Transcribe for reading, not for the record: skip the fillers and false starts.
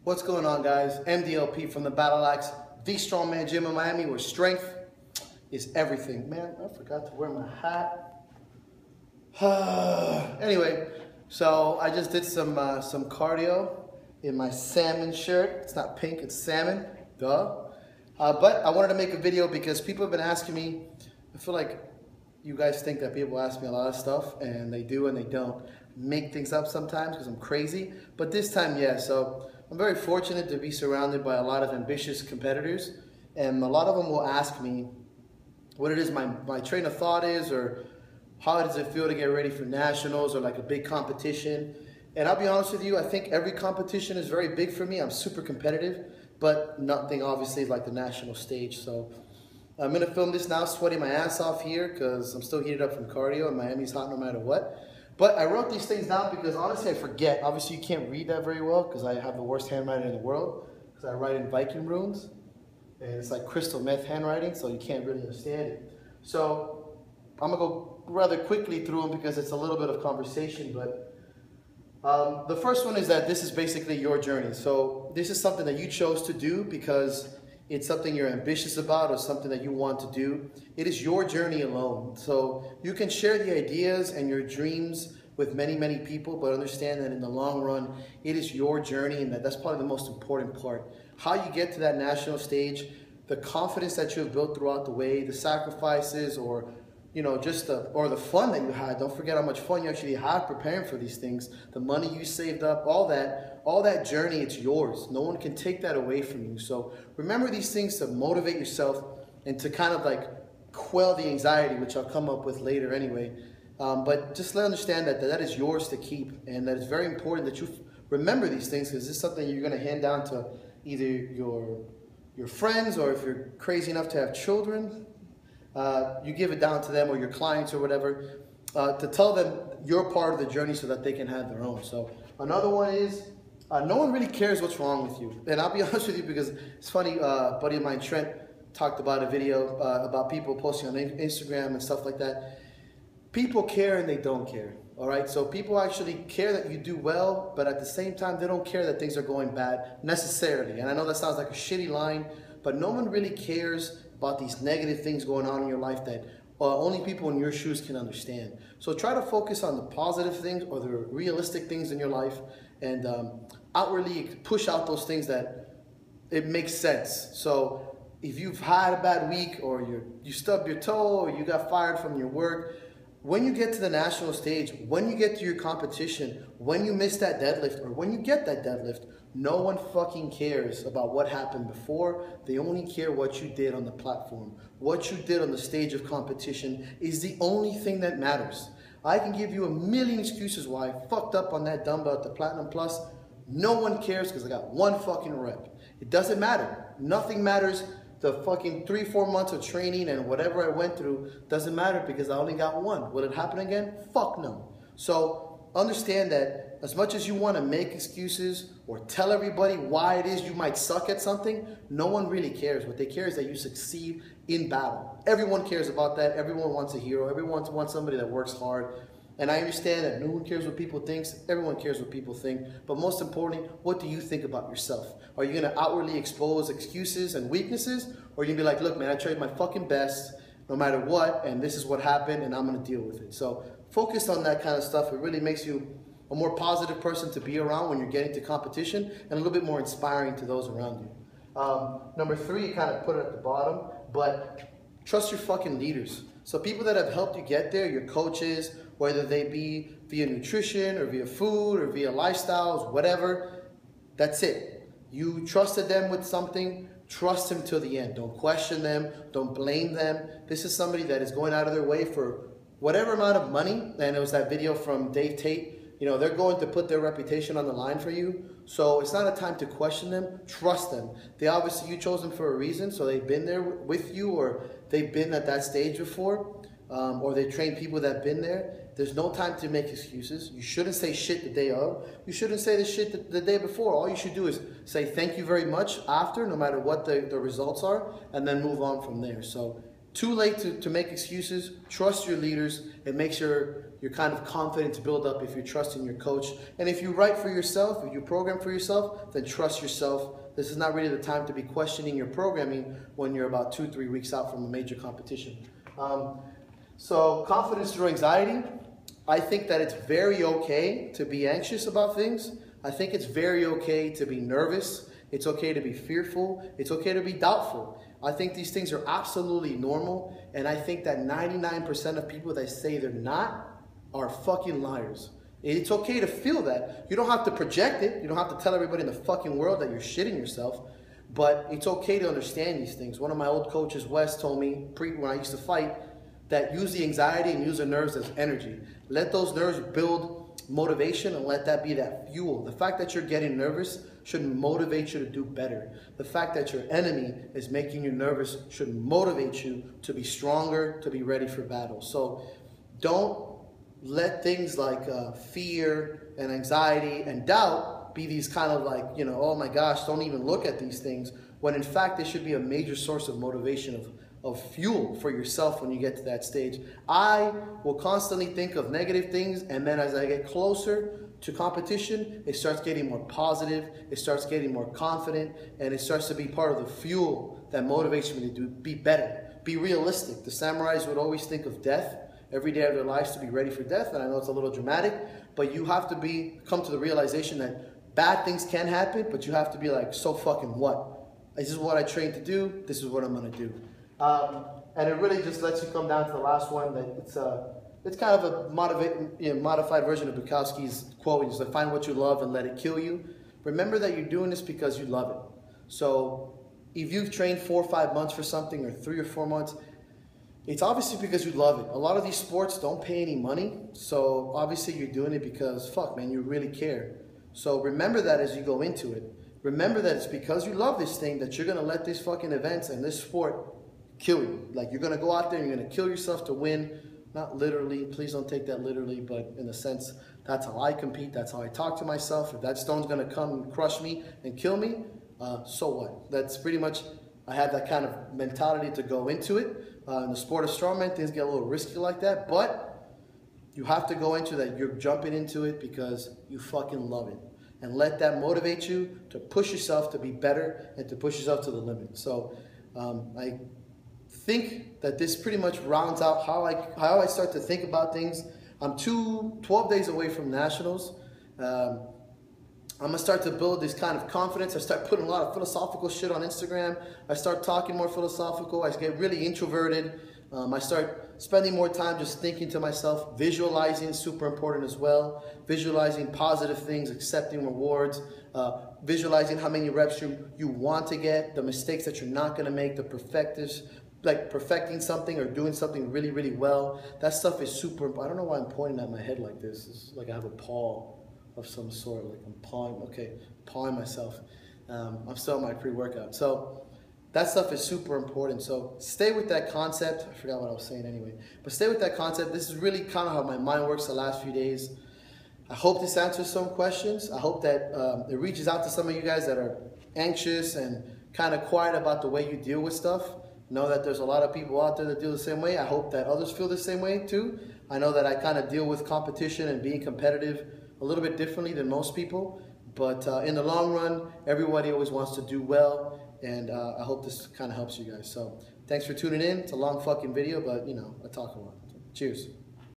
What's going on, guys? MDLP from the Battle Axe, the Strongman Gym in Miami, where strength is everything. Man, I forgot to wear my hat. Anyway, so I just did some cardio in my salmon shirt. It's not pink, it's salmon, duh. But I wanted to make a video because people have been asking me. I feel like you guys think that people ask me a lot of stuff, and they do and they don't. Make things up sometimes because I'm crazy, but this time, yeah. So I'm very fortunate to be surrounded by a lot of ambitious competitors, and a lot of them will ask me what it is my train of thought is, or how does it feel to get ready for nationals or like a big competition. And I'll be honest with you, I think every competition is very big for me. I'm super competitive, but nothing obviously like the national stage. So I'm gonna film this now, sweating my ass off here because I'm still heated up from cardio, and Miami's hot no matter what. But I wrote these things down because honestly I forget. Obviously you can't read that very well because I have the worst handwriting in the world, because I write in Viking runes, and it's like crystal meth handwriting, so you can't really understand it. So I'm gonna go rather quickly through them because it's a little bit of conversation. But the first one is that this is basically your journey. So this is something that you chose to do because it's something you're ambitious about or something that you want to do. It is your journey alone. So you can share the ideas and your dreams with many, many people, but understand that in the long run, it is your journey, and that's probably the most important part. How you get to that national stage, the confidence that you have built throughout the way, the sacrifices, or just the fun that you had. Don't forget how much fun you actually had preparing for these things. The money you saved up, all that journey, it's yours. No one can take that away from you. So remember these things to motivate yourself and to kind of like quell the anxiety, which I'll come up with later anyway. But just understand that that is yours to keep, and that it's very important that you remember these things, because this is something you're going to hand down to either your friends, or if you're crazy enough to have children, you give it down to them, or your clients or whatever, to tell them you're part of the journey so that they can have their own. So another one is no one really cares what's wrong with you. And I'll be honest with you, because it's funny, a buddy of mine, Trent, talked about a video about people posting on Instagram and stuff like that. People care and they don't care, all right? So people actually care that you do well, but at the same time, they don't care that things are going bad necessarily. And I know that sounds like a shitty line, but no one really cares about these negative things going on in your life that only people in your shoes can understand. So try to focus on the positive things or the realistic things in your life, and outwardly push out those things that it makes sense. So if you've had a bad week, or you stubbed your toe, or you got fired from your work, when you get to the national stage, when you get to your competition, when you miss that deadlift, or when you get that deadlift, no one fucking cares about what happened before. They only care what you did on the platform. What you did on the stage of competition is the only thing that matters. I can give you a million excuses why I fucked up on that dumbbell at the Platinum Plus. No one cares because I got one fucking rep. It doesn't matter. Nothing matters. The fucking 3-4 months of training and whatever I went through doesn't matter because I only got one. Will it happen again? Fuck no. So understand that as much as you want to make excuses or tell everybody why it is you might suck at something, no one really cares. What they care is that you succeed in battle. Everyone cares about that. Everyone wants a hero. Everyone wants somebody that works hard. And I understand that no one cares what people think. Everyone cares what people think. But most importantly, what do you think about yourself? Are you going to outwardly expose excuses and weaknesses? Or are you going to be like, look, man, I tried my fucking best no matter what, and this is what happened, and I'm going to deal with it. So focus on that kind of stuff. It really makes you a more positive person to be around when you're getting to competition, and a little bit more inspiring to those around you. Number 3, you kind of put it at the bottom, but trust your fucking leaders. So people that have helped you get there, your coaches, whether they be via nutrition or via food or via lifestyles, whatever, that's it. You trusted them with something, trust them till the end. Don't question them, don't blame them. This is somebody that is going out of their way for whatever amount of money, and it was that video from Dave Tate, they're going to put their reputation on the line for you. So it's not a time to question them, trust them. You chose them for a reason, so they've been there with you, or they've been at that stage before, or they train people that have been there. There's no time to make excuses. You shouldn't say shit the day of. You shouldn't say the shit the day before. All you should do is say thank you very much after, no matter what the results are, and then move on from there. So too late to make excuses. Trust your leaders. It makes your kind of confidence build up if you trust in your coach. And if you write for yourself, if you program for yourself, then trust yourself. This is not really the time to be questioning your programming when you're about 2-3 weeks out from a major competition. So confidence through anxiety. I think that it's very okay to be anxious about things. I think it's very okay to be nervous. It's okay to be fearful. It's okay to be doubtful. I think these things are absolutely normal. And I think that 99% of people that say they're not are fucking liars. It's okay to feel that. You don't have to project it. You don't have to tell everybody in the fucking world that you're shitting yourself. But it's okay to understand these things. One of my old coaches, Wes, told me when I used to fight that use the anxiety and use the nerves as energy. Let those nerves build motivation and let that be that fuel. The fact that you're getting nervous should motivate you to do better. The fact that your enemy is making you nervous should motivate you to be stronger, to be ready for battle. So don't let things like fear and anxiety and doubt be these kind of like, you know, oh my gosh, don't even look at these things, when in fact they should be a major source of motivation, of fuel for yourself when you get to that stage. I will constantly think of negative things, and then as I get closer to competition, it starts getting more positive, it starts getting more confident, and it starts to be part of the fuel that motivates me to be better. Be realistic. The samurais would always think of death every day of their lives, to be ready for death, and I know it's a little dramatic, but you have to come to the realization that bad things can happen, but you have to be like, so fucking what? This is what I trained to do, this is what I'm gonna do. And it really just lets you come down to the last one, that it's kind of a modified version of Bukowski's quote. He's like, find what you love and let it kill you. Remember that you're doing this because you love it. So if you've trained 4 or 5 months for something, or 3 or 4 months, it's obviously because you love it. A lot of these sports don't pay any money, so obviously you're doing it because, fuck man, you really care. So remember that as you go into it. Remember that it's because you love this thing that you're gonna let these fucking events and this sport kill you. Like, you're gonna go out there and you're gonna kill yourself to win. Not literally, please don't take that literally, but in a sense, that's how I compete, that's how I talk to myself. If that stone's gonna come and crush me and kill me, so what? That's pretty much, I have that kind of mentality to go into it. In the sport of strongman, things get a little risky like that, but you have to go into that. You're jumping into it because you fucking love it. And let that motivate you to push yourself to be better and to push yourself to the limit. So I think that this pretty much rounds out how I start to think about things. I'm 12 days away from nationals. I'm gonna start to build this kind of confidence. I start putting a lot of philosophical shit on Instagram. I start talking more philosophical. I get really introverted. I start spending more time just thinking to myself. Visualizing is super important as well. Visualizing positive things, accepting rewards, visualizing how many reps you want to get, the mistakes that you're not gonna make, the perfectors, like perfecting something or doing something really, really well. That stuff is super important. I don't know why I'm pointing at my head like this. It's like I have a paw of some sort, like I'm pawing myself. I'm still on my pre-workout. So that stuff is super important. So stay with that concept. I forgot what I was saying anyway. But stay with that concept. This is really kind of how my mind works the last few days. I hope this answers some questions. I hope that it reaches out to some of you guys that are anxious and kind of quiet about the way you deal with stuff. Know that there's a lot of people out there that deal the same way. I hope that others feel the same way too. I know that I kind of deal with competition and being competitive a little bit differently than most people, but in the long run, everybody always wants to do well, and I hope this kind of helps you guys. So thanks for tuning in. It's a long fucking video, but you know, I talk a lot. So, cheers.